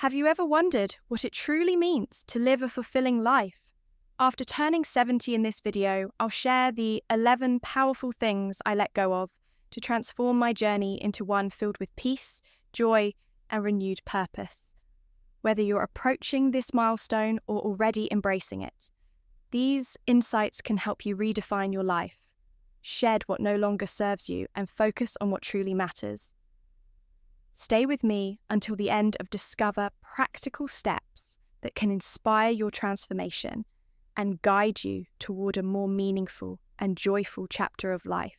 Have you ever wondered what it truly means to live a fulfilling life? After turning 70 in this video, I'll share the 11 powerful things I let go of to transform my journey into one filled with peace, joy, and renewed purpose. Whether you're approaching this milestone or already embracing it, these insights can help you redefine your life, shed what no longer serves you, and focus on what truly matters. Stay with me until the end of discover practical steps that can inspire your transformation and guide you toward a more meaningful and joyful chapter of life.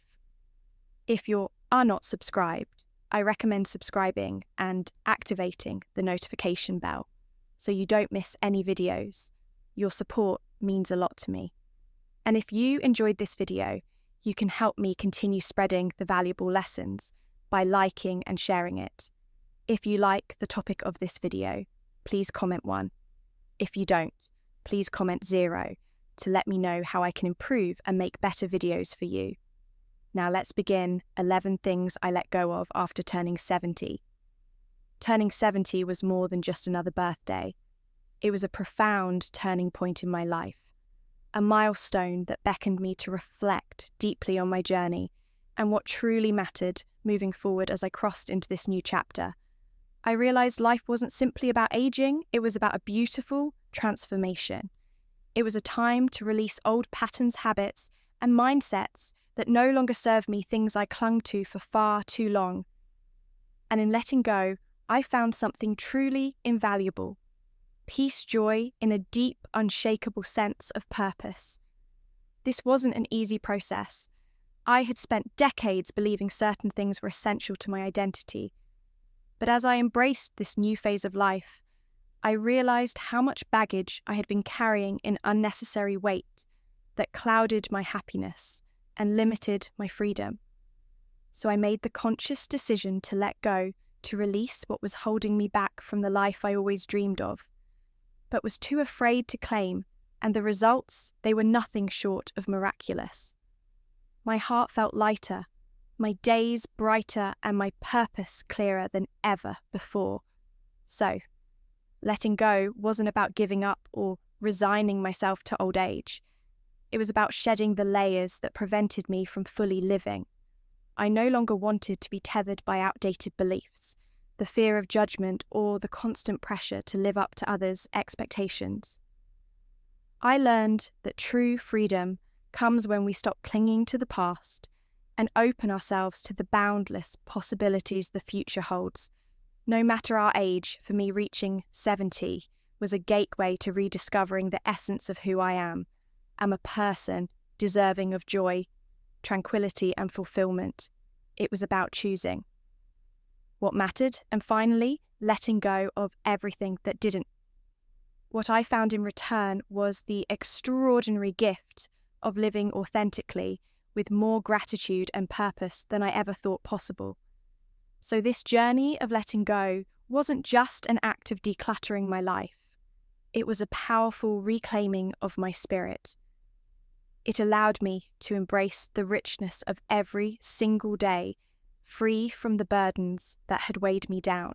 If you are not subscribed, I recommend subscribing and activating the notification bell so you don't miss any videos. Your support means a lot to me. And if you enjoyed this video, you can help me continue spreading the valuable lessons by liking and sharing it. If you like the topic of this video, please comment 1. If you don't, please comment 0 to let me know how I can improve and make better videos for you. Now let's begin 11 things I let go of after turning 70. Turning 70 was more than just another birthday. It was a profound turning point in my life, a milestone that beckoned me to reflect deeply on my journey and what truly mattered moving forward as I crossed into this new chapter. I realized life wasn't simply about aging, it was about a beautiful transformation. It was a time to release old patterns, habits, and mindsets that no longer served me, things I clung to for far too long. And in letting go, I found something truly invaluable: peace, joy, in a deep, unshakable sense of purpose. This wasn't an easy process. I had spent decades believing certain things were essential to my identity. But as I embraced this new phase of life, I realized how much baggage I had been carrying in unnecessary weight that clouded my happiness and limited my freedom. So I made the conscious decision to let go, to release what was holding me back from the life I always dreamed of, but was too afraid to claim, and the results, they were nothing short of miraculous. My heart felt lighter, my days brighter, and my purpose clearer than ever before. So, letting go wasn't about giving up or resigning myself to old age. It was about shedding the layers that prevented me from fully living. I no longer wanted to be tethered by outdated beliefs, the fear of judgment, or the constant pressure to live up to others' expectations. I learned that true freedom comes when we stop clinging to the past and open ourselves to the boundless possibilities the future holds. No matter our age, for me reaching 70 was a gateway to rediscovering the essence of who I am. I'm a person deserving of joy, tranquility, and fulfillment. It was about choosing what mattered, and finally, letting go of everything that didn't. What I found in return was the extraordinary gift of living authentically with more gratitude and purpose than I ever thought possible. So this journey of letting go wasn't just an act of decluttering my life. It was a powerful reclaiming of my spirit. It allowed me to embrace the richness of every single day, free from the burdens that had weighed me down.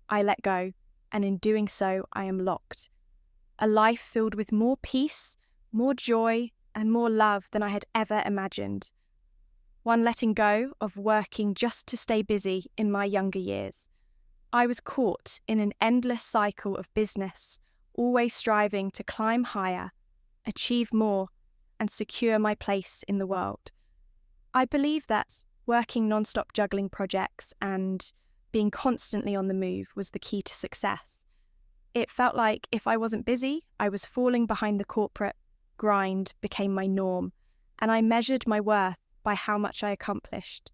I let go, and in doing so, I unlocked a life filled with more peace, more joy, and more love than I had ever imagined. One letting go of working just to stay busy in my younger years. I was caught in an endless cycle of business, always striving to climb higher, achieve more, and secure my place in the world. I believe that working non-stop juggling projects and being constantly on the move was the key to success. It felt like if I wasn't busy, I was falling behind. The corporate grind became my norm, and I measured my worth by how much I accomplished.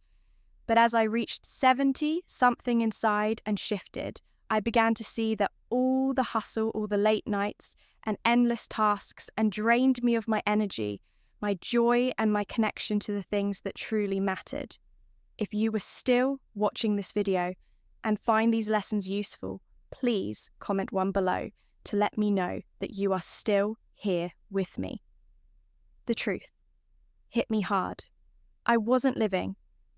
But as I reached 70, something inside and shifted. I began to see that all the hustle, all the late nights and endless tasks drained me of my energy, my joy, and my connection to the things that truly mattered. If you were still watching this video and find these lessons useful, please comment 1 below to let me know that you are still here with me. The truth hit me hard. I wasn't living.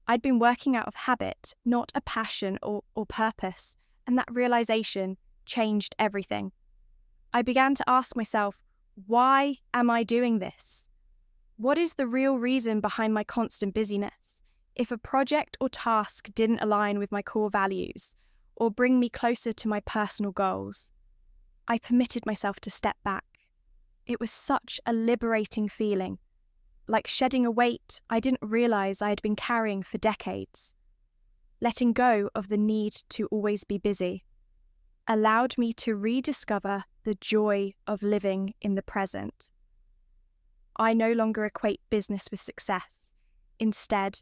I'd been working out of habit, not a passion or purpose, and that realization changed everything. I began to ask myself, why am I doing this? What is the real reason behind my constant busyness? If a project or task didn't align with my core values or bring me closer to my personal goals, I permitted myself to step back. It was such a liberating feeling, like shedding a weight I didn't realize I had been carrying for decades. Letting go of the need to always be busy allowed me to rediscover the joy of living in the present. I no longer equate business with success. Instead,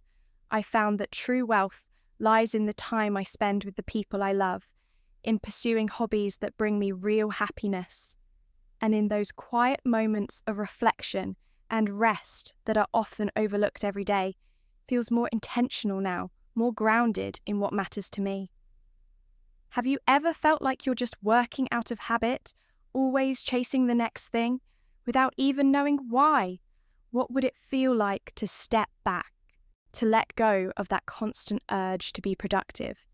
I found that true wealth lies in the time I spend with the people I love, in pursuing hobbies that bring me real happiness, and in those quiet moments of reflection and rest that are often overlooked every day. Feels more intentional now, more grounded in what matters to me. Have you ever felt like you're just working out of habit, always chasing the next thing, without even knowing why? What would it feel like to step back, to let go of that constant urge to be productive?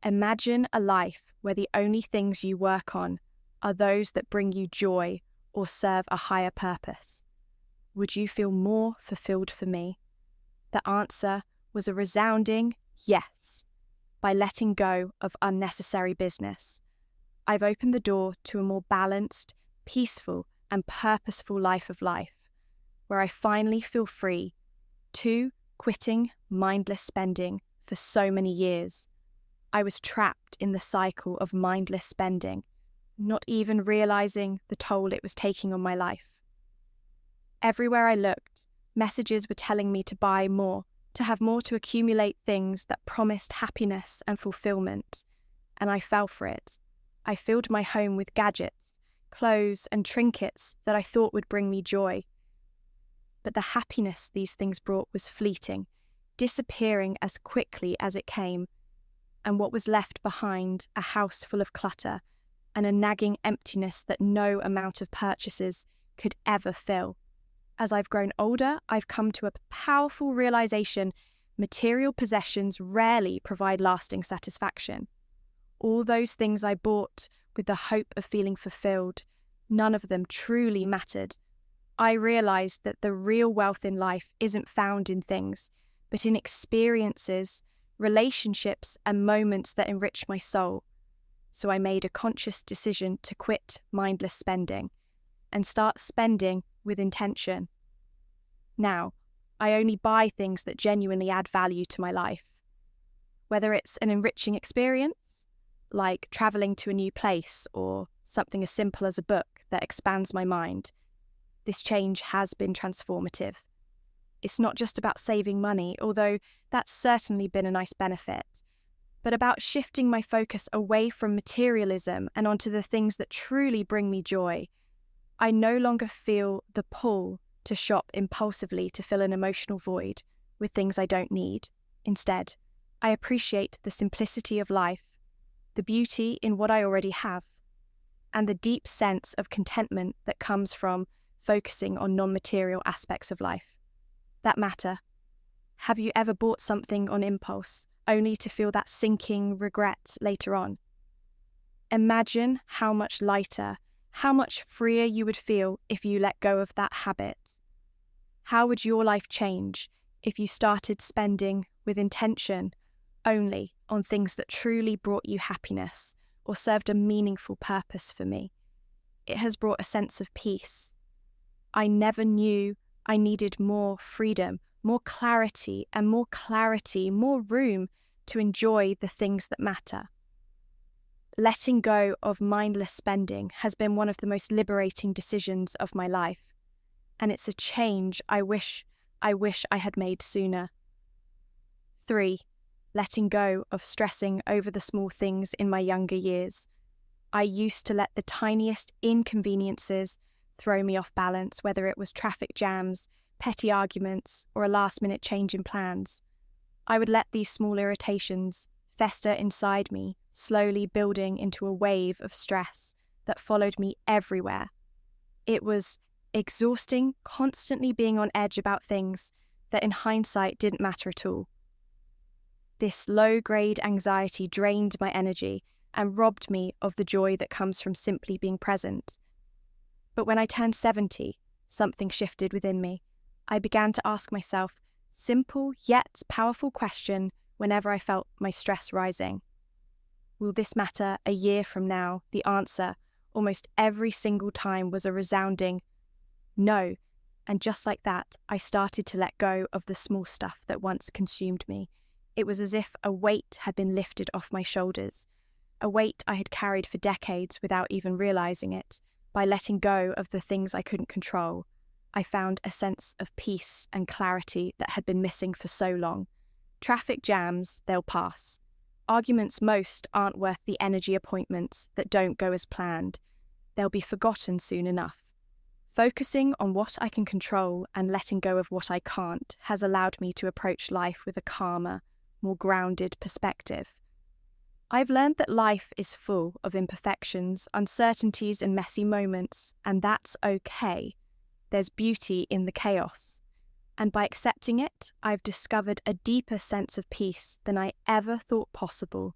Imagine a life where the only things you work on are those that bring you joy or serve a higher purpose. Would you feel more fulfilled? For me, the answer was a resounding yes. By letting go of unnecessary business, I've opened the door to a more balanced, peaceful, and purposeful life, where I finally feel free to quitting mindless spending for so many years. I was trapped in the cycle of mindless spending, not even realizing the toll it was taking on my life. Everywhere I looked, messages were telling me to buy more, to have more, to accumulate things that promised happiness and fulfillment, and I fell for it. I filled my home with gadgets, clothes, and trinkets that I thought would bring me joy. But the happiness these things brought was fleeting, disappearing as quickly as it came, and what was left behind, a house full of clutter and a nagging emptiness that no amount of purchases could ever fill. As I've grown older, I've come to a powerful realization: material possessions rarely provide lasting satisfaction. All those things I bought with the hope of feeling fulfilled, none of them truly mattered. I realized that the real wealth in life isn't found in things, but in experiences, relationships, and moments that enrich my soul. So I made a conscious decision to quit mindless spending and start spending with intention. Now, I only buy things that genuinely add value to my life. Whether it's an enriching experience, like traveling to a new place, or something as simple as a book that expands my mind, this change has been transformative. It's not just about saving money, although that's certainly been a nice benefit, but about shifting my focus away from materialism and onto the things that truly bring me joy. I no longer feel the pull to shop impulsively to fill an emotional void with things I don't need. Instead, I appreciate the simplicity of life, the beauty in what I already have, and the deep sense of contentment that comes from focusing on non-material aspects of life that matter. Have you ever bought something on impulse, only to feel that sinking regret later on? Imagine how much lighter, how much freer you would feel if you let go of that habit. How would your life change if you started spending with intention only on things that truly brought you happiness or served a meaningful purpose? For me, it has brought a sense of peace. I never knew I needed more freedom, more clarity, more room to enjoy the things that matter. Letting go of mindless spending has been one of the most liberating decisions of my life, and it's a change I wish I had made sooner. 3. Letting go of stressing over the small things in my younger years. I used to let the tiniest inconveniences throw me off balance, whether it was traffic jams, petty arguments, or a last-minute change in plans. I would let these small irritations fester inside me, slowly building into a wave of stress that followed me everywhere. It was exhausting, constantly being on edge about things that in hindsight didn't matter at all. This low-grade anxiety drained my energy and robbed me of the joy that comes from simply being present. But when I turned 70, something shifted within me. I began to ask myself simple yet powerful question whenever I felt my stress rising. Will this matter a year from now? The answer, almost every single time, was a resounding no. And just like that, I started to let go of the small stuff that once consumed me. It was as if a weight had been lifted off my shoulders, a weight I had carried for decades without even realizing it. By letting go of the things I couldn't control, I found a sense of peace and clarity that had been missing for so long. Traffic jams, they'll pass. Arguments most aren't worth the energy appointments that don't go as planned. They'll be forgotten soon enough. Focusing on what I can control and letting go of what I can't has allowed me to approach life with a calmer, more grounded perspective. I've learned that life is full of imperfections, uncertainties, and messy moments, and that's okay. There's beauty in the chaos. And by accepting it, I've discovered a deeper sense of peace than I ever thought possible.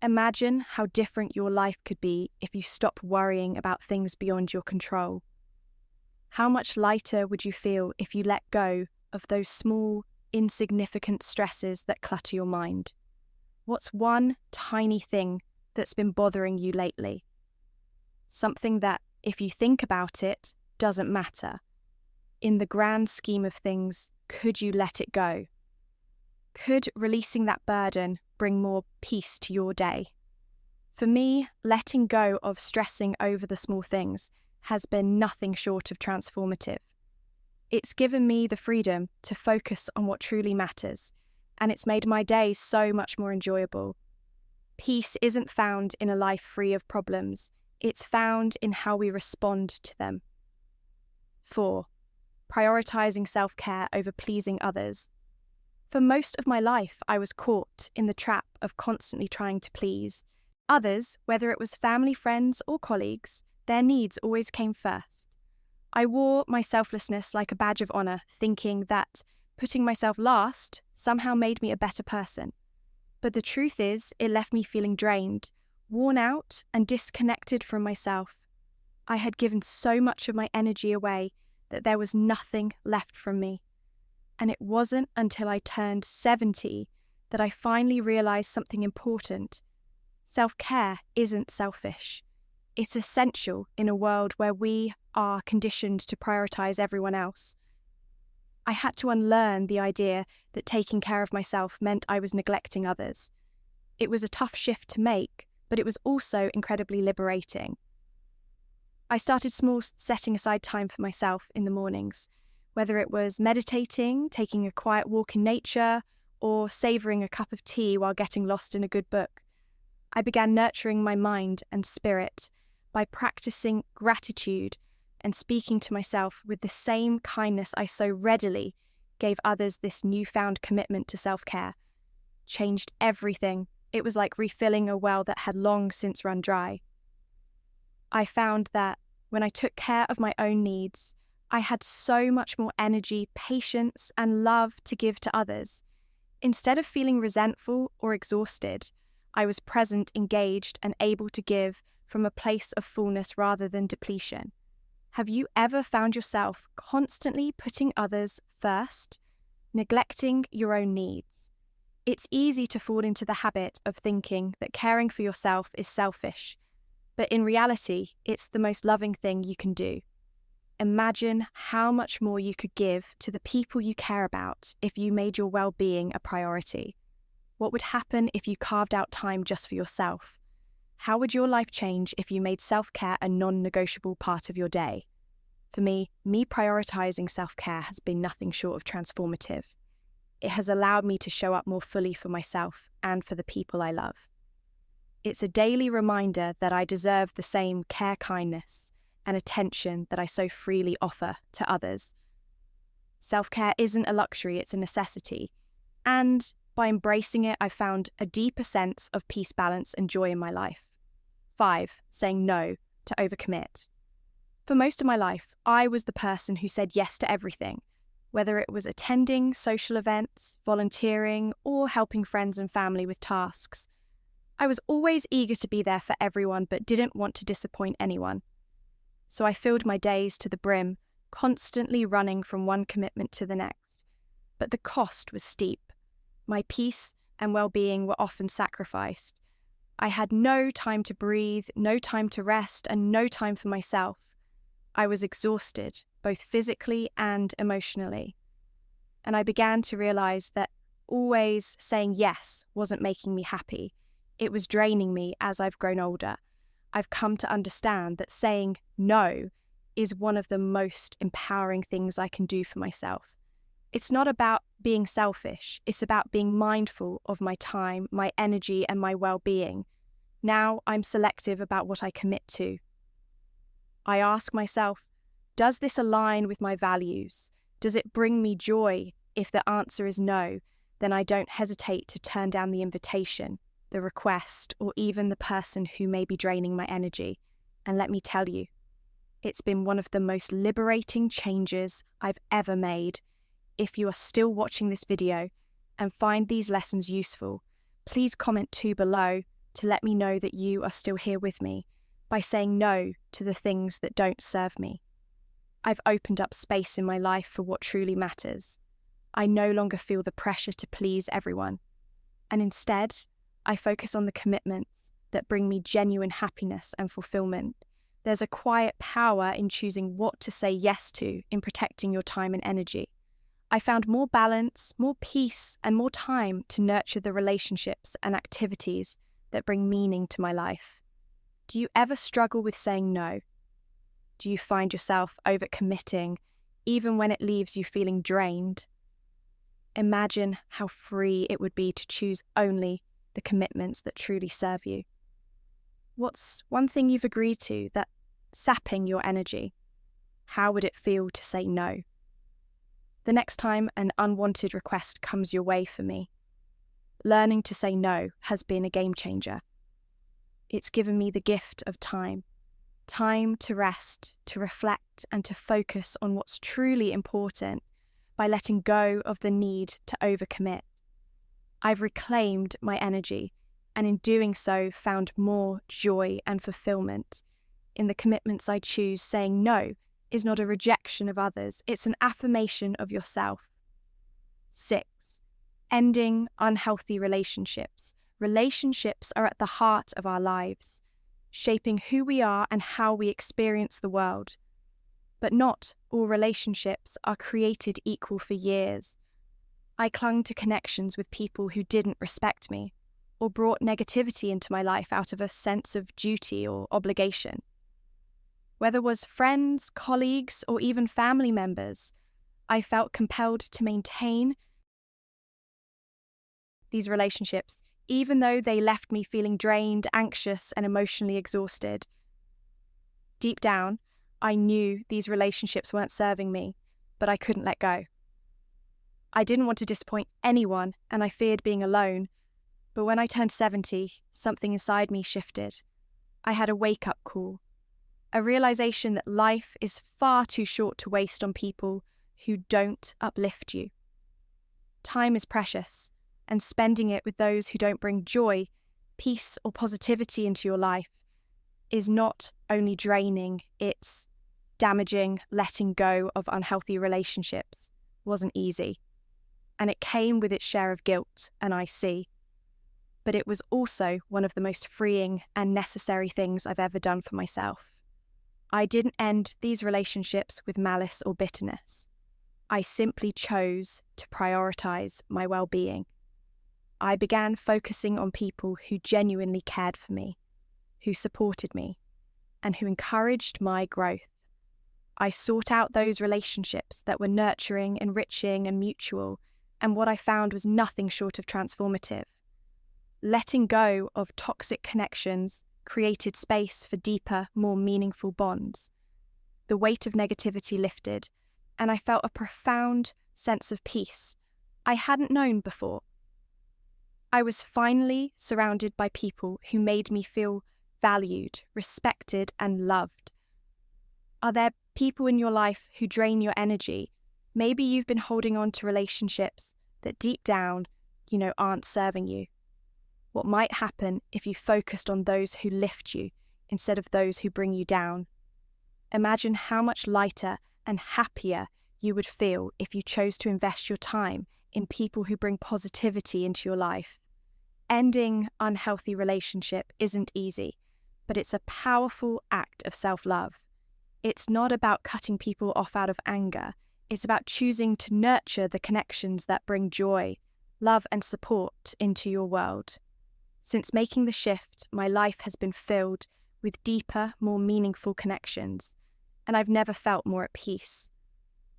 Imagine how different your life could be if you stopped worrying about things beyond your control. How much lighter would you feel if you let go of those small, insignificant stresses that clutter your mind? What's one tiny thing that's been bothering you lately? Something that, if you think about it, doesn't matter. In the grand scheme of things, could you let it go? Could releasing that burden bring more peace to your day? For me, letting go of stressing over the small things has been nothing short of transformative. It's given me the freedom to focus on what truly matters, and it's made my days so much more enjoyable. Peace isn't found in a life free of problems, it's found in how we respond to them. 4. Prioritizing self-care over pleasing others. For most of my life, I was caught in the trap of constantly trying to please. Others, whether it was family, friends, or colleagues, their needs always came first. I wore my selflessness like a badge of honor, thinking that putting myself last somehow made me a better person. But the truth is, it left me feeling drained, worn out, and disconnected from myself. I had given so much of my energy away that there was nothing left from me. And it wasn't until I turned 70 that I finally realized something important. Self-care isn't selfish. It's essential in a world where we are conditioned to prioritize everyone else. I had to unlearn the idea that taking care of myself meant I was neglecting others. It was a tough shift to make, but it was also incredibly liberating. I started small, setting aside time for myself in the mornings, whether it was meditating, taking a quiet walk in nature, or savouring a cup of tea while getting lost in a good book. I began nurturing my mind and spirit by practicing gratitude and speaking to myself with the same kindness I so readily gave others. This newfound commitment to self-care changed everything. It was like refilling a well that had long since run dry. I found that when I took care of my own needs, I had so much more energy, patience, and love to give to others. Instead of feeling resentful or exhausted, I was present, engaged, and able to give from a place of fullness rather than depletion. Have you ever found yourself constantly putting others first, neglecting your own needs? It's easy to fall into the habit of thinking that caring for yourself is selfish, but in reality, it's the most loving thing you can do. Imagine how much more you could give to the people you care about if you made your well-being a priority. What would happen if you carved out time just for yourself? How would your life change if you made self-care a non-negotiable part of your day? For me prioritizing self-care has been nothing short of transformative. It has allowed me to show up more fully for myself and for the people I love. It's a daily reminder that I deserve the same care, kindness, and attention that I so freely offer to others. Self-care isn't a luxury, it's a necessity. And by embracing it, I've found a deeper sense of peace, balance, and joy in my life. 5. Saying no to overcommit. For most of my life, I was the person who said yes to everything, whether it was attending social events, volunteering, or helping friends and family with tasks. I was always eager to be there for everyone but didn't want to disappoint anyone. So I filled my days to the brim, constantly running from one commitment to the next. But the cost was steep. My peace and well-being were often sacrificed. I had no time to breathe, no time to rest, and no time for myself. I was exhausted, both physically and emotionally. And I began to realize that always saying yes wasn't making me happy. It was draining me as I've grown older. I've come to understand that saying no is one of the most empowering things I can do for myself. It's not about being selfish. It's about being mindful of my time, my energy, and my well-being. Now I'm selective about what I commit to. I ask myself, does this align with my values? Does it bring me joy? If the answer is no, then I don't hesitate to turn down the invitation, the request, or even the person who may be draining my energy. And let me tell you, it's been one of the most liberating changes I've ever made. If you are still watching this video and find these lessons useful, please comment below to let me know that you are still here with me by saying no to the things that don't serve me. I've opened up space in my life for what truly matters. I no longer feel the pressure to please everyone, and instead, I focus on the commitments that bring me genuine happiness and fulfillment. There's a quiet power in choosing what to say yes to in protecting your time and energy. I found more balance, more peace, and more time to nurture the relationships and activities that bring meaning to my life. Do you ever struggle with saying no? Do you find yourself overcommitting, even when it leaves you feeling drained? Imagine how free it would be to choose only the commitments that truly serve you. What's one thing you've agreed to that's sapping your energy? How would it feel to say no? The next time an unwanted request comes your way for me, learning to say no has been a game changer. It's given me the gift of time to rest, to reflect, and to focus on what's truly important by letting go of the need to overcommit. I've reclaimed my energy, and in doing so found more joy and fulfillment. In the commitments I choose, saying no is not a rejection of others, it's an affirmation of yourself. 6. Ending unhealthy relationships. Relationships are at the heart of our lives, shaping who we are and how we experience the world. But not all relationships are created equal for years. I clung to connections with people who didn't respect me, or brought negativity into my life out of a sense of duty or obligation. Whether it was friends, colleagues, or even family members, I felt compelled to maintain these relationships, even though they left me feeling drained, anxious, and emotionally exhausted. Deep down, I knew these relationships weren't serving me, but I couldn't let go. I didn't want to disappoint anyone, and I feared being alone. But when I turned 70, something inside me shifted. I had a wake-up call, a realization that life is far too short to waste on people who don't uplift you. Time is precious, and spending it with those who don't bring joy, peace, or positivity into your life is not only draining, it's damaging. Letting go of unhealthy relationships wasn't easy, and it came with its share of guilt, and I see. But it was also one of the most freeing and necessary things I've ever done for myself. I didn't end these relationships with malice or bitterness. I simply chose to prioritize my well-being. I began focusing on people who genuinely cared for me, who supported me, and who encouraged my growth. I sought out those relationships that were nurturing, enriching, and mutual, and what I found was nothing short of transformative. Letting go of toxic connections created space for deeper, more meaningful bonds. The weight of negativity lifted, and I felt a profound sense of peace I hadn't known before. I was finally surrounded by people who made me feel valued, respected, and loved. Are there people in your life who drain your energy? Maybe you've been holding on to relationships that deep down, aren't serving you. what might happen if you focused on those who lift you instead of those who bring you down. Imagine how much lighter and happier you would feel if you chose to invest your time in people who bring positivity into your life. Ending unhealthy relationship isn't easy, but it's a powerful act of self-love. It's not about cutting people off out of anger. It's about choosing to nurture the connections that bring joy, love, and support into your world. Since making the shift, my life has been filled with deeper, more meaningful connections, and I've never felt more at peace.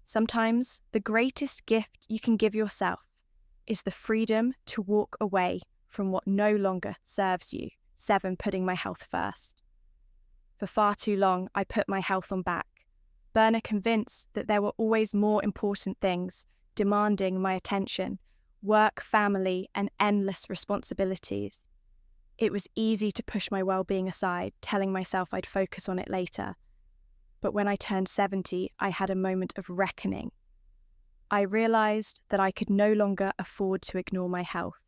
Sometimes the greatest gift you can give yourself is the freedom to walk away from what no longer serves you. 7. Putting my health first. For far too long, I put my health on back, convinced that there were always more important things demanding my attention: work, family, and endless responsibilities. It was easy to push my well-being aside, telling myself I'd focus on it later. But when I turned 70, I had a moment of reckoning. I realized that I could no longer afford to ignore my health.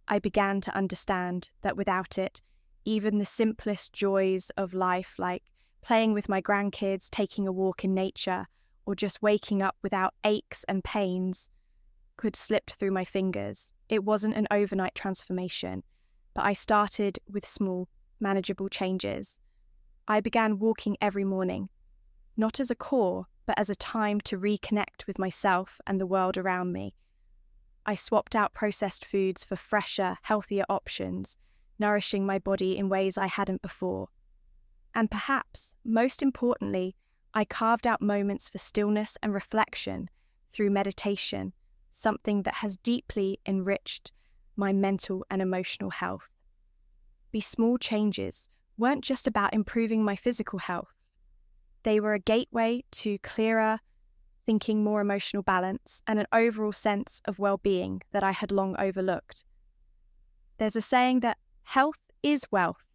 I began to understand that without it, even the simplest joys of life, like playing with my grandkids, taking a walk in nature, or just waking up without aches and pains, could slip through my fingers. It wasn't an overnight transformation, but I started with small, manageable changes. I began walking every morning, not as a chore, but as a time to reconnect with myself and the world around me. I swapped out processed foods for fresher, healthier options, nourishing my body in ways I hadn't before. And perhaps, most importantly, I carved out moments for stillness and reflection through meditation, something that has deeply enriched my mental and emotional health. These small changes weren't just about improving my physical health. They were a gateway to clearer thinking, more emotional balance, and an overall sense of well-being that I had long overlooked. There's a saying that health is wealth.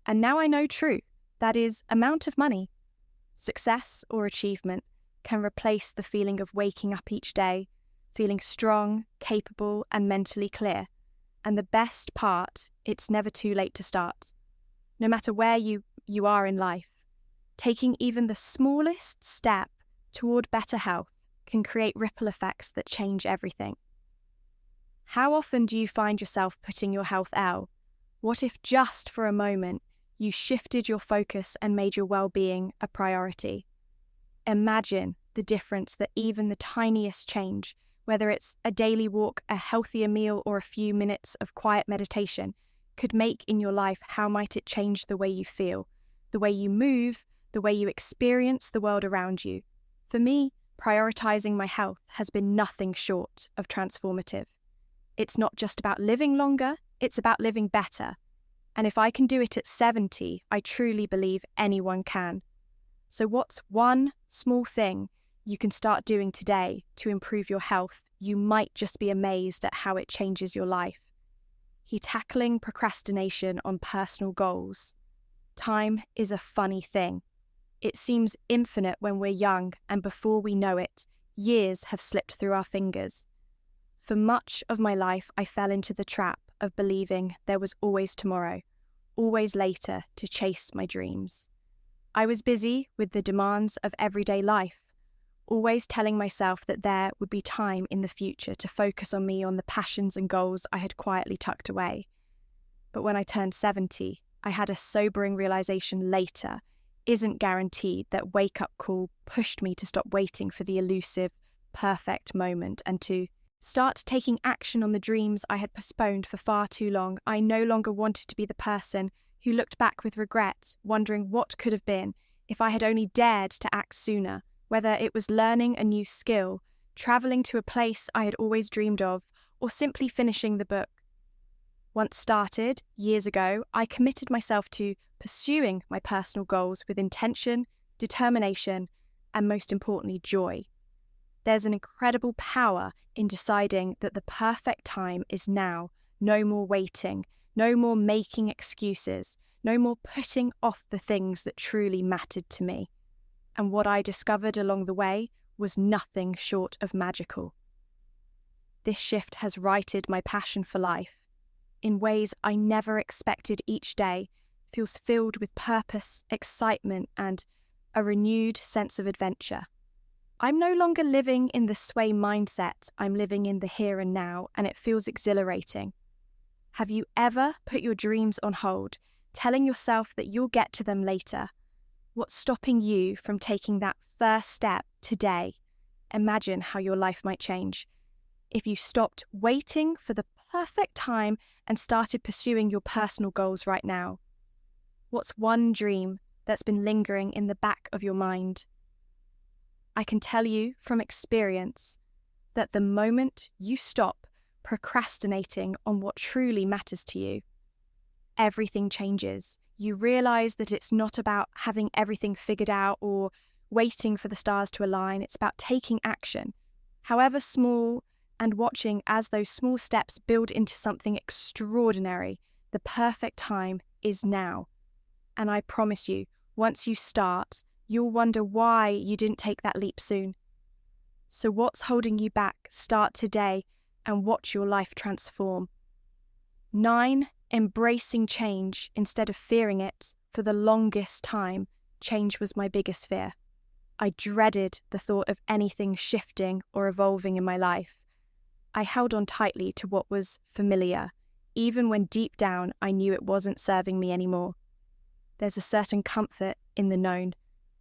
And now I know true. That is, amount of money, success or achievement can replace the feeling of waking up each day, feeling strong, capable, and mentally clear. And the best part, it's never too late to start. No matter where you are in life, taking even the smallest step toward better health can create ripple effects that change everything. How often do you find yourself putting your health out? What if just for a moment you shifted your focus and made your well-being a priority? Imagine the difference that even the tiniest change, whether it's a daily walk, a healthier meal, or a few minutes of quiet meditation, could make in your life. How might it change the way you feel, the way you move, the way you experience the world around you? For me, prioritizing my health has been nothing short of transformative. It's not just about living longer, it's about living better. And if I can do it at 70, I truly believe anyone can. So what's one small thing you can start doing today to improve your health? You might just be amazed at how it changes your life. Tackling procrastination on personal goals. Time is a funny thing. It seems infinite when we're young, and before we know it, years have slipped through our fingers. For much of my life, I fell into the trap of believing there was always tomorrow, always later to chase my dreams. I was busy with the demands of everyday life, always telling myself that there would be time in the future to focus on me, on the passions and goals I had quietly tucked away. But when I turned 70, I had a sobering realization later isn't guaranteed. That wake-up call pushed me to stop waiting for the elusive, perfect moment and to start taking action on the dreams I had postponed for far too long. I no longer wanted to be the person who looked back with regret, wondering what could have been if I had only dared to act sooner, whether it was learning a new skill, traveling to a place I had always dreamed of, or simply finishing the book. Once started, years ago, I committed myself to pursuing my personal goals with intention, determination, and most importantly, joy. There's an incredible power in deciding that the perfect time is now. No more waiting, no more making excuses, no more putting off the things that truly mattered to me. And what I discovered along the way was nothing short of magical. This shift has righted my passion for life. in ways I never expected each day feels filled with purpose, excitement, and a renewed sense of adventure. I'm no longer living in the sway mindset, I'm living in the here and now, and it feels exhilarating. Have you ever put your dreams on hold, telling yourself that you'll get to them later? What's stopping you from taking that first step today? Imagine how your life might change if you stopped waiting for the perfect time and started pursuing your personal goals right now. What's one dream that's been lingering in the back of your mind? I can tell you from experience that the moment you stop procrastinating on what truly matters to you, everything changes. You realize that it's not about having everything figured out or waiting for the stars to align. It's about taking action, however small, and watching as those small steps build into something extraordinary. The perfect time is now. And I promise you, once you start, you'll wonder why you didn't take that leap soon. So what's holding you back? Start today and watch your life transform. 9. Embracing change instead of fearing it. For the longest time, change was my biggest fear. I dreaded the thought of anything shifting or evolving in my life. I held on tightly to what was familiar, even when deep down I knew it wasn't serving me anymore. There's a certain comfort in the known,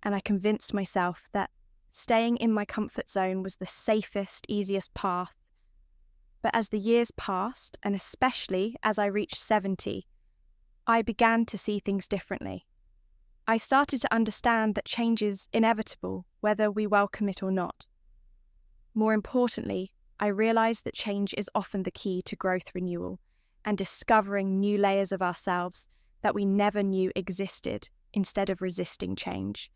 and I convinced myself that staying in my comfort zone was the safest, easiest path. But as the years passed, and especially as I reached 70, I began to see things differently. I started to understand that change is inevitable, whether we welcome it or not. More importantly, I realized that change is often the key to growth renewal and discovering new layers of ourselves that we never knew existed instead of resisting change.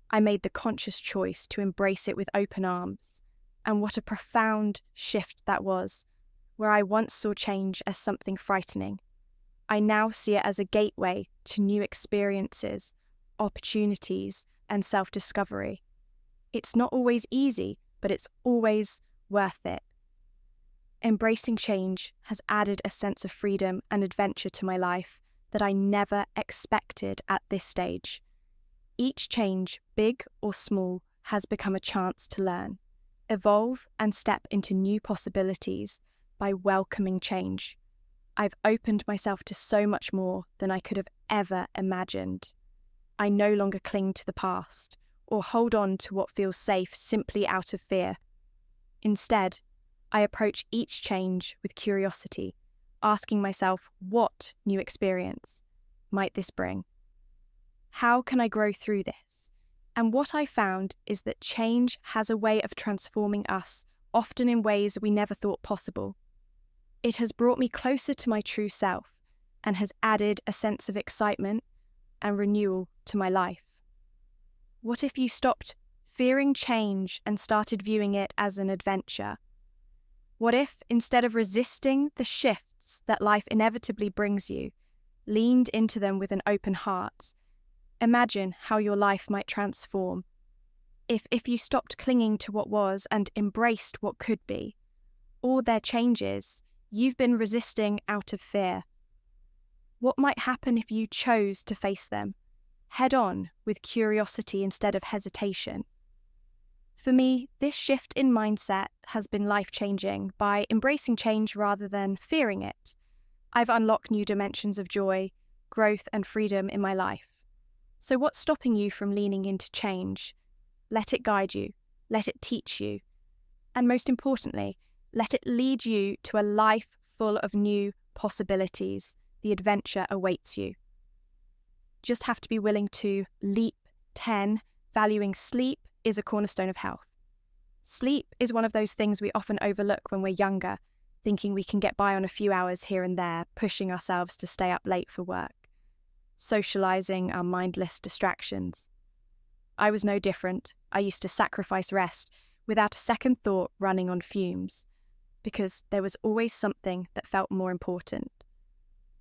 I made the conscious choice to embrace it with open arms, and what a profound shift that was. Where I once saw change as something frightening, I now see it as a gateway to new experiences, opportunities, and self-discovery. It's not always easy, but it's always worth it. Embracing change has added a sense of freedom and adventure to my life that I never expected at this stage. Each change, big or small, has become a chance to learn, evolve, and step into new possibilities by welcoming change. I've opened myself to so much more than I could have ever imagined. I no longer cling to the past or hold on to what feels safe simply out of fear. Instead, I approach each change with curiosity, asking myself, what new experience might this bring? How can I grow through this? And what I found is that change has a way of transforming us, often in ways we never thought possible. It has brought me closer to my true self and has added a sense of excitement and renewal to my life. What if you stopped fearing change and started viewing it as an adventure? What if, instead of resisting the shifts that life inevitably brings you, leaned into them with an open heart? Imagine how your life might transform. If you stopped clinging to what was and embraced what could be. All their changes you've been resisting out of fear. What might happen if you chose to face them, head on, with curiosity instead of hesitation? For me, this shift in mindset has been life-changing. By embracing change rather than fearing it, I've unlocked new dimensions of joy, growth, and freedom in my life. So what's stopping you from leaning into change? Let it guide you, let it teach you, and most importantly, let it lead you to a life full of new possibilities. The adventure awaits you. Just have to be willing to leap. 10. Valuing sleep is a cornerstone of health. Sleep is one of those things we often overlook when we're younger, thinking we can get by on a few hours here and there, pushing ourselves to stay up late for work, socializing our mindless distractions. I was no different. I used to sacrifice rest without a second thought, running on fumes, because there was always something that felt more important.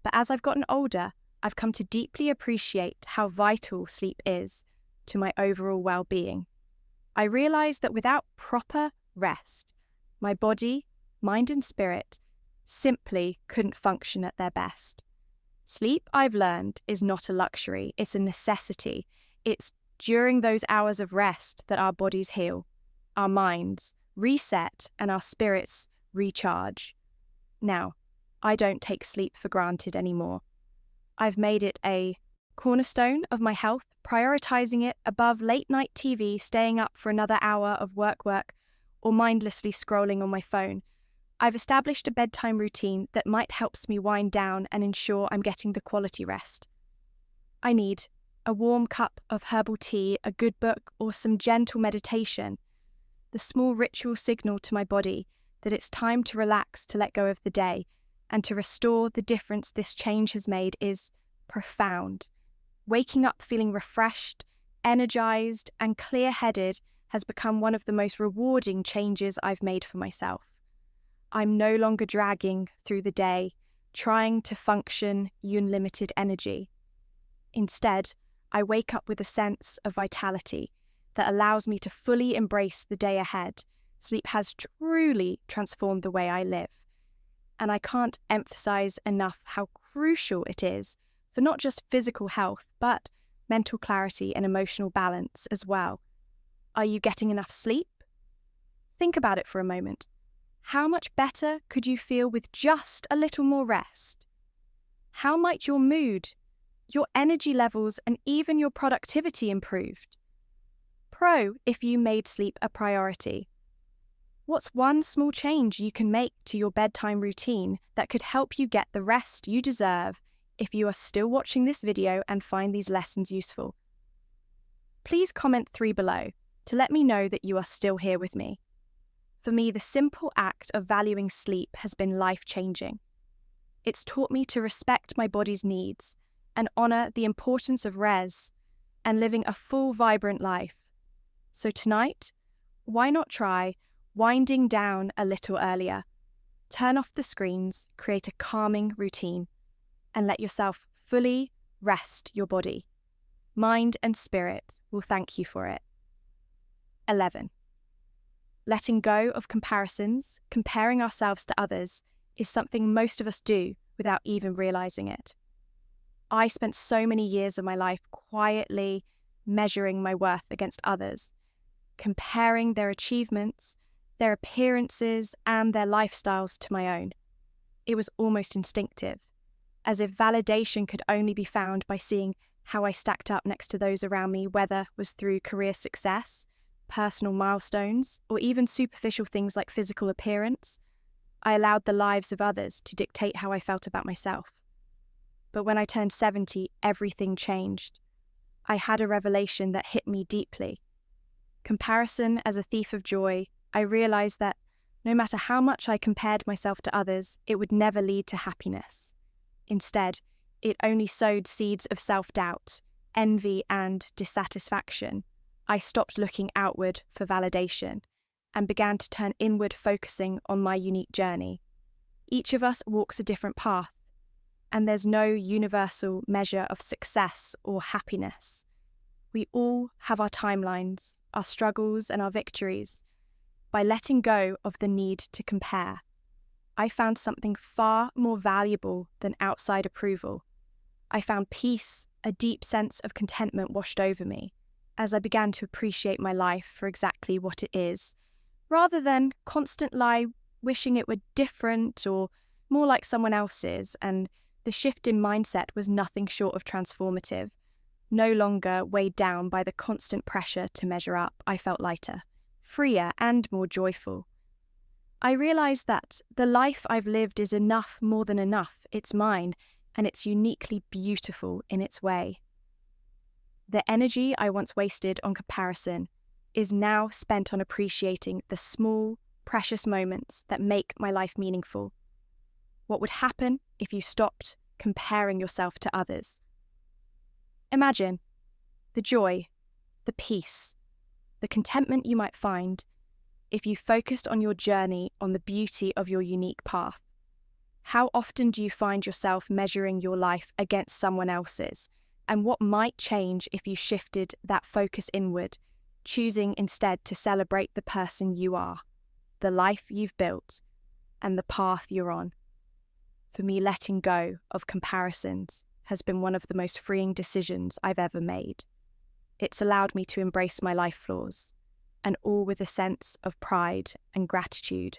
But as I've gotten older, I've come to deeply appreciate how vital sleep is to my overall well-being. I realized that without proper rest, my body, mind and spirit simply couldn't function at their best. Sleep, I've learned, is not a luxury, it's a necessity. It's during those hours of rest that our bodies heal, our minds reset, and our spirits recharge. Now, I don't take sleep for granted anymore. I've made it a cornerstone of my health, prioritizing it above late-night TV, staying up for another hour of work, or mindlessly scrolling on my phone. I've established a bedtime routine that might helps me wind down and ensure I'm getting the quality rest. I need a warm cup of herbal tea, a good book, or some gentle meditation. The small ritual signal to my body that it's time to relax, to let go of the day, and to restore the difference this change has made is profound. Waking up feeling refreshed, energized, and clear-headed has become one of the most rewarding changes I've made for myself. I'm no longer dragging through the day, trying to function unlimited energy. Instead, I wake up with a sense of vitality that allows me to fully embrace the day ahead. Sleep has truly transformed the way I live. And I can't emphasize enough how crucial it is for not just physical health, but mental clarity and emotional balance as well. Are you getting enough sleep? Think about it for a moment. How much better could you feel with just a little more rest? How might your mood, your energy levels, and even your productivity improved? Pro, if you made sleep a priority. What's one small change you can make to your bedtime routine that could help you get the rest you deserve if you are still watching this video and find these lessons useful? Please comment 3 below to let me know that you are still here with me. For me, the simple act of valuing sleep has been life-changing. It's taught me to respect my body's needs and honor the importance of rest and living a full, vibrant life. So tonight, why not try winding down a little earlier? Turn off the screens, create a calming routine, and let yourself fully rest your body. Mind and spirit will thank you for it. 11. Letting go of comparisons, comparing ourselves to others, is something most of us do without even realizing it. I spent so many years of my life quietly measuring my worth against others, comparing their achievements, their appearances, and their lifestyles to my own. It was almost instinctive, as if validation could only be found by seeing how I stacked up next to those around me, whether it was through career success, personal milestones, or even superficial things like physical appearance. I allowed the lives of others to dictate how I felt about myself. But when I turned 70, everything changed. I had a revelation that hit me deeply. Comparison as a thief of joy, I realized that no matter how much I compared myself to others, it would never lead to happiness. Instead, it only sowed seeds of self-doubt, envy, and dissatisfaction. I stopped looking outward for validation and began to turn inward, focusing on my unique journey. Each of us walks a different path, and there's no universal measure of success or happiness. We all have our timelines, our struggles, and our victories. By letting go of the need to compare, I found something far more valuable than outside approval. I found peace, a deep sense of contentment washed over me, as I began to appreciate my life for exactly what it is, rather than constantly wishing it were different or more like someone else's. And the shift in mindset was nothing short of transformative. No longer weighed down by the constant pressure to measure up, I felt lighter, freer, and more joyful. I realized that the life I've lived is enough, more than enough. It's mine, and it's uniquely beautiful in its way. The energy I once wasted on comparison is now spent on appreciating the small, precious moments that make my life meaningful. What would happen if you stopped comparing yourself to others? Imagine the joy, the peace, the contentment you might find if you focused on your journey, on the beauty of your unique path. How often do you find yourself measuring your life against someone else's? And what might change if you shifted that focus inward, choosing instead to celebrate the person you are, the life you've built, and the path you're on? for me letting go of comparisons has been one of the most freeing decisions I've ever made. It's allowed me to embrace my life flaws, and all with a sense of pride and gratitude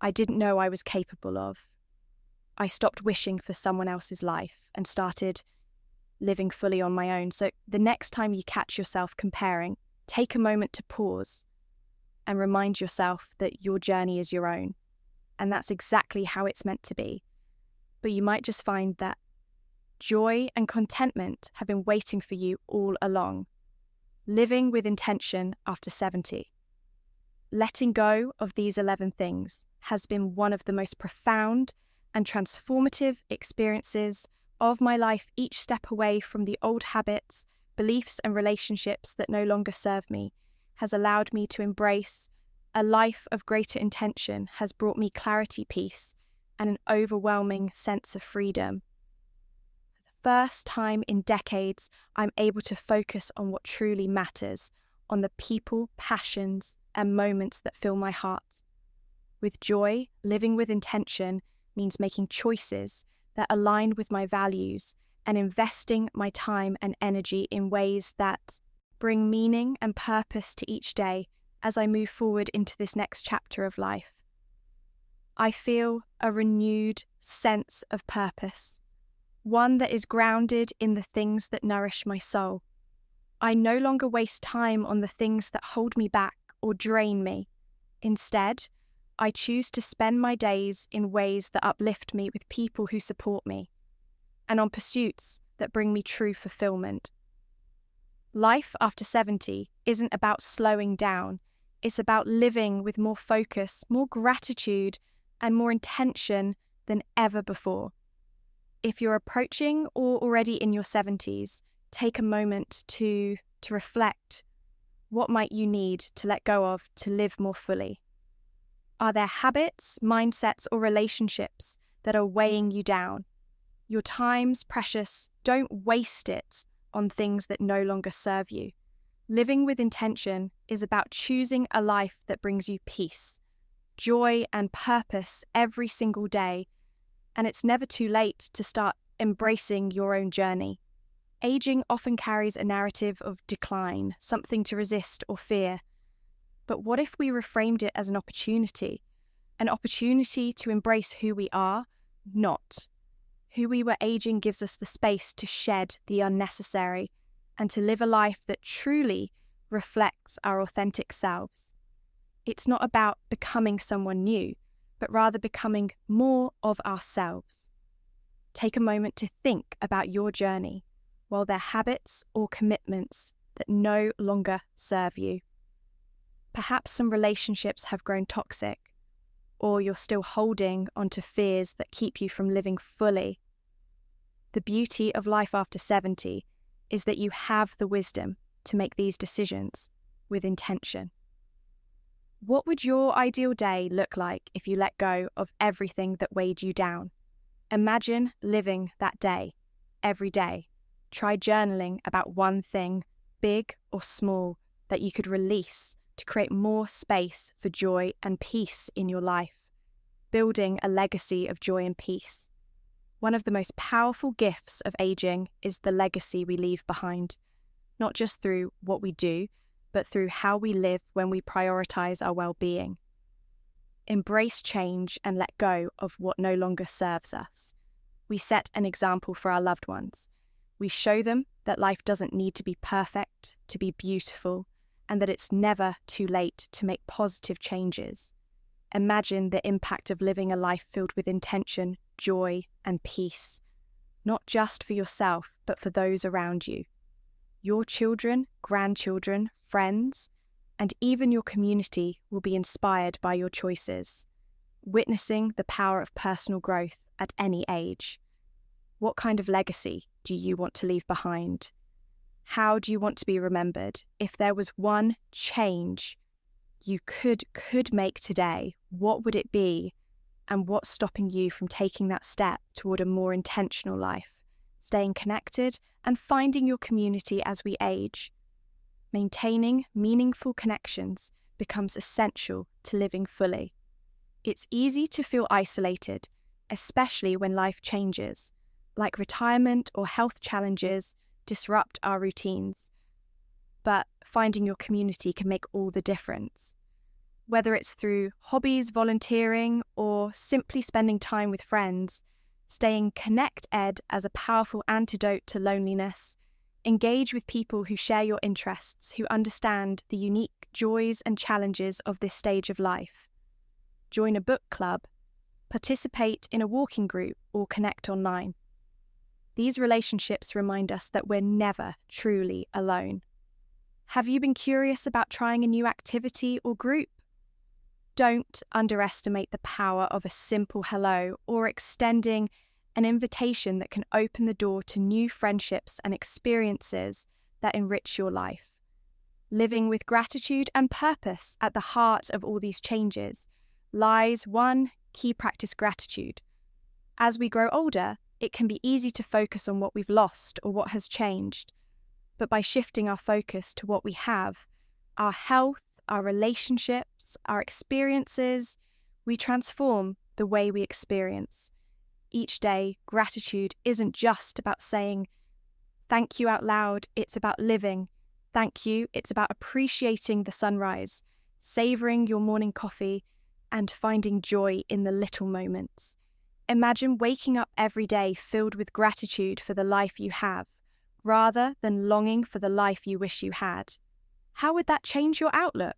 I didn't know I was capable of. I stopped wishing for someone else's life and started living fully on my own. So the next time you catch yourself comparing, take a moment to pause and remind yourself that your journey is your own. And that's exactly how it's meant to be. But you might just find that joy and contentment have been waiting for you all along. Living with intention after 70. Letting go of these 11 things has been one of the most profound and transformative experiences of my life, each step away from the old habits, beliefs, and relationships that no longer serve me has allowed me to embrace a life of greater intention, has brought me clarity, peace, and an overwhelming sense of freedom. For the first time in decades, I'm able to focus on what truly matters, on the people, passions, and moments that fill my heart. With joy, living with intention means making choices that align with my values and investing my time and energy in ways that bring meaning and purpose to each day as I move forward into this next chapter of life. I feel a renewed sense of purpose, one that is grounded in the things that nourish my soul. I no longer waste time on the things that hold me back or drain me. Instead, I choose to spend my days in ways that uplift me with people who support me, and on pursuits that bring me true fulfillment. Life after 70 isn't about slowing down, it's about living with more focus, more gratitude, and more intention than ever before. If you're approaching or already in your 70s, take a moment to reflect. What might you need to let go of to live more fully? Are there habits, mindsets, or relationships that are weighing you down? Your time's precious. Don't waste it on things that no longer serve you. Living with intention is about choosing a life that brings you peace, joy, and purpose every single day. And it's never too late to start embracing your own journey. Aging often carries a narrative of decline, something to resist or fear. But what if we reframed it as an opportunity? An opportunity to embrace who we are, not who we were. Aging gives us the space to shed the unnecessary and to live a life that truly reflects our authentic selves. It's not about becoming someone new, but rather becoming more of ourselves. Take a moment to think about your journey. While there are habits or commitments that no longer serve you. Perhaps some relationships have grown toxic, or you're still holding onto fears that keep you from living fully. The beauty of life after 70 is that you have the wisdom to make these decisions with intention. What would your ideal day look like if you let go of everything that weighed you down? Imagine living that day, every day. Try journaling about one thing, big or small, that you could release to create more space for joy and peace in your life, building a legacy of joy and peace. One of the most powerful gifts of aging is the legacy we leave behind, not just through what we do, but through how we live when we prioritize our well-being. Embrace change and let go of what no longer serves us. We set an example for our loved ones. We show them that life doesn't need to be perfect, to be beautiful, and that it's never too late to make positive changes. Imagine the impact of living a life filled with intention, joy, and peace, not just for yourself, but for those around you. Your children, grandchildren, friends, and even your community will be inspired by your choices, witnessing the power of personal growth at any age. What kind of legacy do you want to leave behind? How do you want to be remembered? If there was one change you could make today, what would it be? And what's stopping you from taking that step toward a more intentional life, staying connected and finding your community as we age? Maintaining meaningful connections becomes essential to living fully. It's easy to feel isolated, especially when life changes, like retirement or health challenges disrupt our routines. But finding your community can make all the difference. Whether it's through hobbies, volunteering, or simply spending time with friends, staying connect-ed as a powerful antidote to loneliness. Engage with people who share your interests, who understand the unique joys and challenges of this stage of life. Join a book club, participate in a walking group, or connect online. These relationships remind us that we're never truly alone. Have you been curious about trying a new activity or group? Don't underestimate the power of a simple hello or extending an invitation that can open the door to new friendships and experiences that enrich your life. Living with gratitude and purpose at the heart of all these changes lies one key practice: gratitude. As we grow older, it can be easy to focus on what we've lost or what has changed. But by shifting our focus to what we have, our health, our relationships, our experiences, we transform the way we experience. Each day, gratitude isn't just about saying thank you out loud, it's about living thank you. It's about appreciating the sunrise, savouring your morning coffee, and finding joy in the little moments. Imagine waking up every day filled with gratitude for the life you have, rather than longing for the life you wish you had. How would that change your outlook?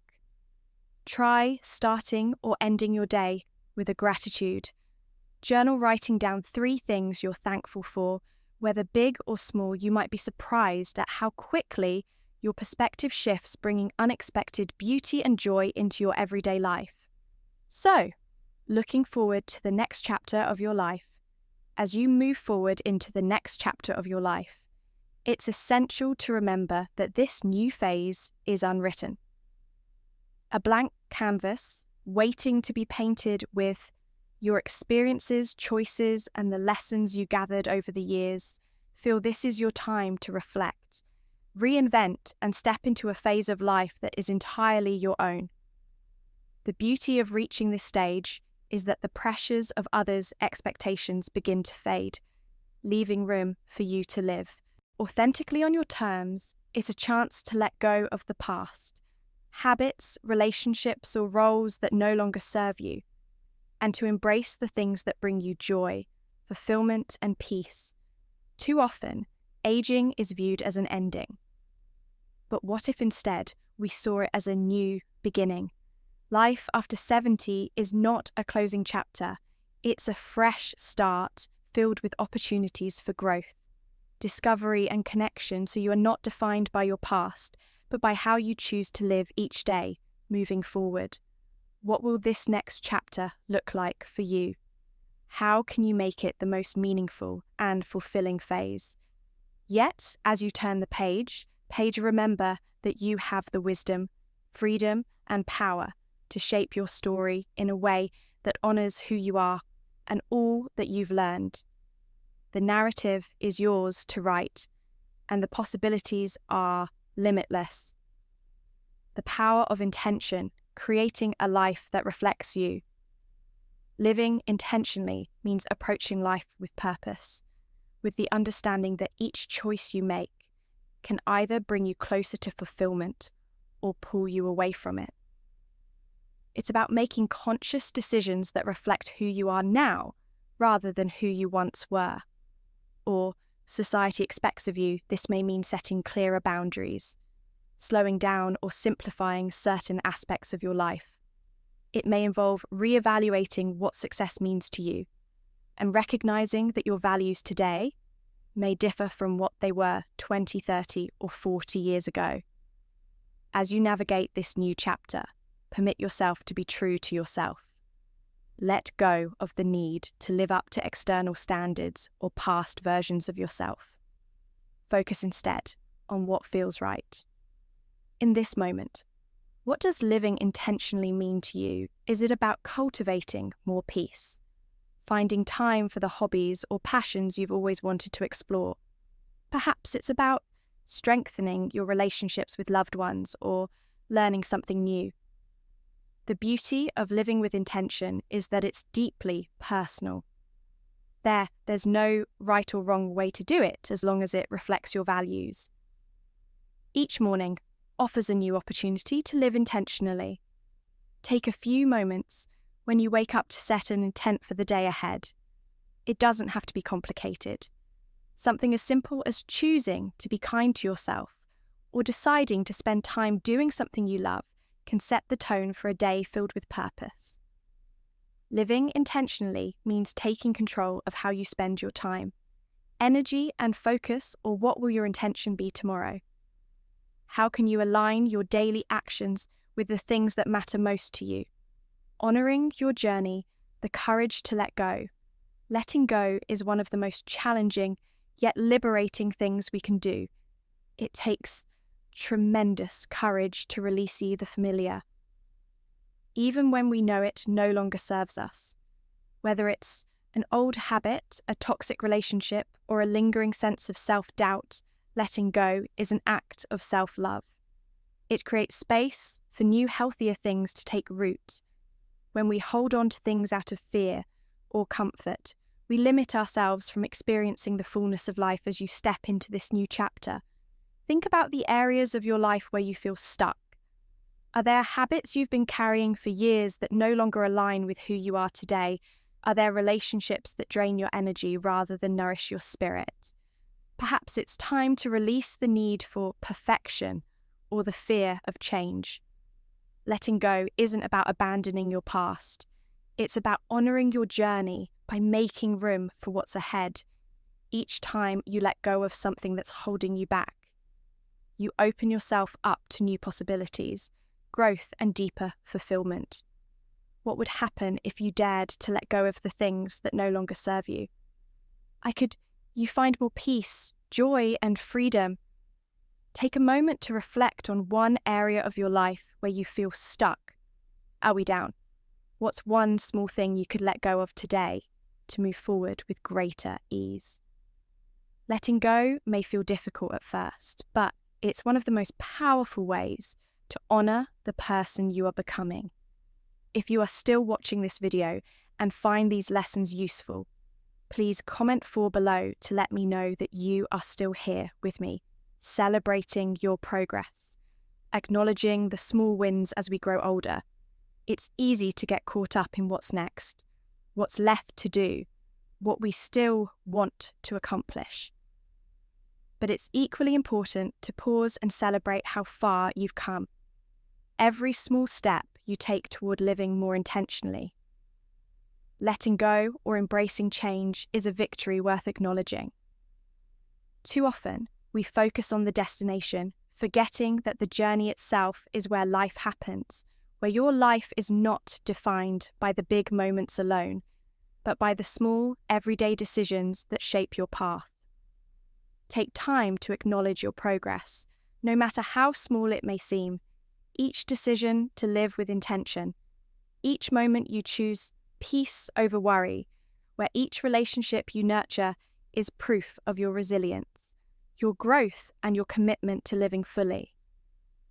Try starting or ending your day with a gratitude. Journal writing down 3 things you're thankful for. Whether big or small, you might be surprised at how quickly your perspective shifts, bringing unexpected beauty and joy into your everyday life. So, looking forward to the next chapter of your life. As you move forward into the next chapter of your life, it's essential to remember that this new phase is unwritten. A blank canvas waiting to be painted with your experiences, choices, and the lessons you gathered over the years. Feel this is your time to reflect, reinvent, and step into a phase of life that is entirely your own. The beauty of reaching this stage is that the pressures of others' expectations begin to fade, leaving room for you to live authentically on your terms. It's a chance to let go of the past, habits, relationships, or roles that no longer serve you, and to embrace the things that bring you joy, fulfillment, and peace. Too often, aging is viewed as an ending. But what if instead we saw it as a new beginning? Life after 70 is not a closing chapter. It's a fresh start filled with opportunities for growth, discovery, and connection, so you are not defined by your past, but by how you choose to live each day moving forward. What will this next chapter look like for you? How can you make it the most meaningful and fulfilling phase? Yet, as you turn the page, remember that you have the wisdom, freedom, and power to shape your story in a way that honors who you are and all that you've learned. The narrative is yours to write, and the possibilities are limitless. The power of intention, creating a life that reflects you. Living intentionally means approaching life with purpose, with the understanding that each choice you make can either bring you closer to fulfillment or pull you away from it. It's about making conscious decisions that reflect who you are now, rather than who you once were. Or, society expects of you, this may mean setting clearer boundaries, slowing down or simplifying certain aspects of your life. It may involve re-evaluating what success means to you, and recognizing that your values today may differ from what they were 20, 30, or 40 years ago. As you navigate this new chapter, permit yourself to be true to yourself. Let go of the need to live up to external standards or past versions of yourself. Focus instead on what feels right. In this moment, what does living intentionally mean to you? Is it about cultivating more peace, finding time for the hobbies or passions you've always wanted to explore? Perhaps it's about strengthening your relationships with loved ones or learning something new. The beauty of living with intention is that it's deeply personal. There's no right or wrong way to do it as long as it reflects your values. Each morning offers a new opportunity to live intentionally. Take a few moments when you wake up to set an intent for the day ahead. It doesn't have to be complicated. Something as simple as choosing to be kind to yourself or deciding to spend time doing something you love can set the tone for a day filled with purpose. Living intentionally means taking control of how you spend your time, energy and focus, or what will your intention be tomorrow? How can you align your daily actions with the things that matter most to you? Honoring your journey, the courage to let go. Letting go is one of the most challenging yet liberating things we can do. It takes tremendous courage to release the familiar, even when we know it no longer serves us. Whether it's an old habit, a toxic relationship, or a lingering sense of self-doubt, letting go is an act of self-love. It creates space for new, healthier things to take root. When we hold on to things out of fear or comfort, we limit ourselves from experiencing the fullness of life as you step into this new chapter. Think about the areas of your life where you feel stuck. Are there habits you've been carrying for years that no longer align with who you are today? Are there relationships that drain your energy rather than nourish your spirit? Perhaps it's time to release the need for perfection or the fear of change. Letting go isn't about abandoning your past. It's about honoring your journey by making room for what's ahead. Each time you let go of something that's holding you back, you open yourself up to new possibilities, growth and deeper fulfillment. What would happen if you dared to let go of the things that no longer serve you? You find more peace, joy, and freedom. Take a moment to reflect on one area of your life where you feel stuck. Are we down? What's one small thing you could let go of today to move forward with greater ease? Letting go may feel difficult at first, but it's one of the most powerful ways to honor the person you are becoming. If you are still watching this video and find these lessons useful, please comment below to let me know that you are still here with me, celebrating your progress, acknowledging the small wins as we grow older. It's easy to get caught up in what's next, what's left to do, what we still want to accomplish. But it's equally important to pause and celebrate how far you've come. Every small step you take toward living more intentionally. Letting go or embracing change is a victory worth acknowledging. Too often, we focus on the destination, forgetting that the journey itself is where life happens, where your life is not defined by the big moments alone, but by the small, everyday decisions that shape your path. Take time to acknowledge your progress, no matter how small it may seem. Each decision to live with intention, each moment you choose peace over worry, where each relationship you nurture is proof of your resilience, your growth, and your commitment to living fully.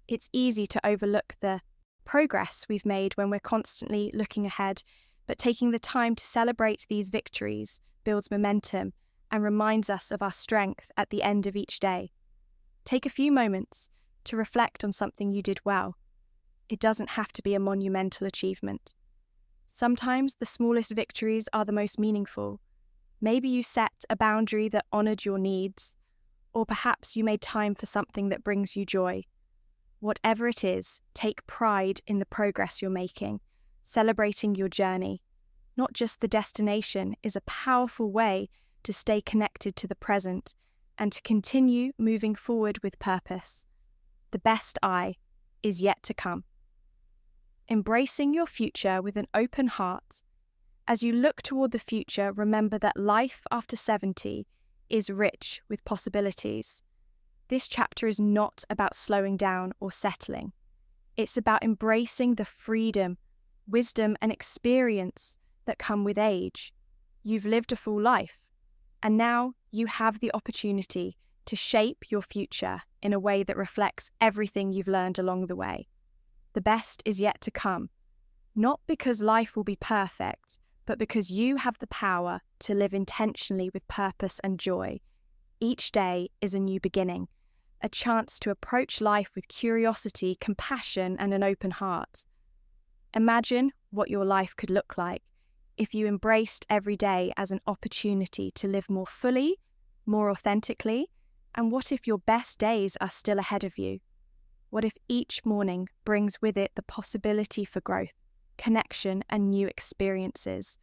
It's easy to overlook the progress we've made when we're constantly looking ahead, but taking the time to celebrate these victories builds momentum and reminds us of our strength at the end of each day. Take a few moments to reflect on something you did well. It doesn't have to be a monumental achievement. Sometimes the smallest victories are the most meaningful. Maybe you set a boundary that honored your needs, or perhaps you made time for something that brings you joy. Whatever it is, take pride in the progress you're making. Celebrating your journey, not just the destination, is a powerful way to stay connected to the present and to continue moving forward with purpose. The best is yet to come. Embracing your future with an open heart. As you look toward the future, remember that life after 70 is rich with possibilities. This chapter is not about slowing down or settling. It's about embracing the freedom, wisdom, and experience that come with age. You've lived a full life, and now you have the opportunity to shape your future in a way that reflects everything you've learned along the way. The best is yet to come, not because life will be perfect, but because you have the power to live intentionally with purpose and joy. Each day is a new beginning, a chance to approach life with curiosity, compassion, and an open heart. Imagine what your life could look like if you embraced every day as an opportunity to live more fully, more authentically, and what if your best days are still ahead of you? What if each morning brings with it the possibility for growth, connection, and new experiences?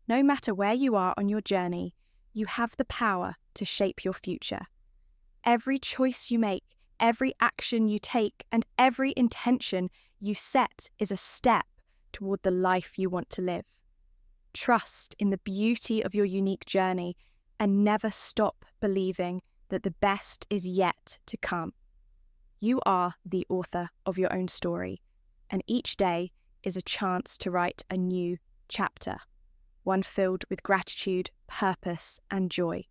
No matter where you are on your journey, you have the power to shape your future. Every choice you make, every action you take, and every intention you set is a step toward the life you want to live. Trust in the beauty of your unique journey and never stop believing that the best is yet to come. You are the author of your own story, and each day is a chance to write a new chapter, one filled with gratitude, purpose, and joy.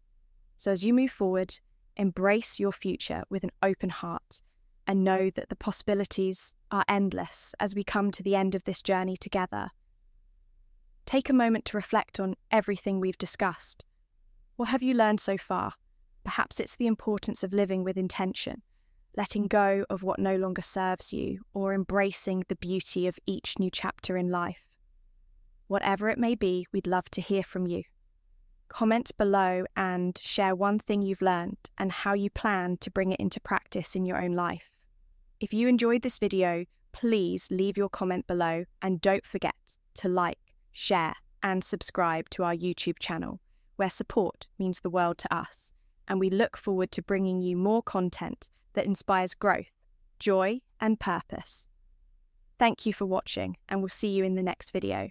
So as you move forward, embrace your future with an open heart and know that the possibilities are endless as we come to the end of this journey together. Take a moment to reflect on everything we've discussed. What have you learned so far? Perhaps it's the importance of living with intention, letting go of what no longer serves you, or embracing the beauty of each new chapter in life. Whatever it may be, we'd love to hear from you. Comment below and share one thing you've learned and how you plan to bring it into practice in your own life. If you enjoyed this video, please leave your comment below and don't forget to like, share, and subscribe to our YouTube channel, where support means the world to us, and we look forward to bringing you more content that inspires growth, joy, and purpose. Thank you for watching, and we'll see you in the next video.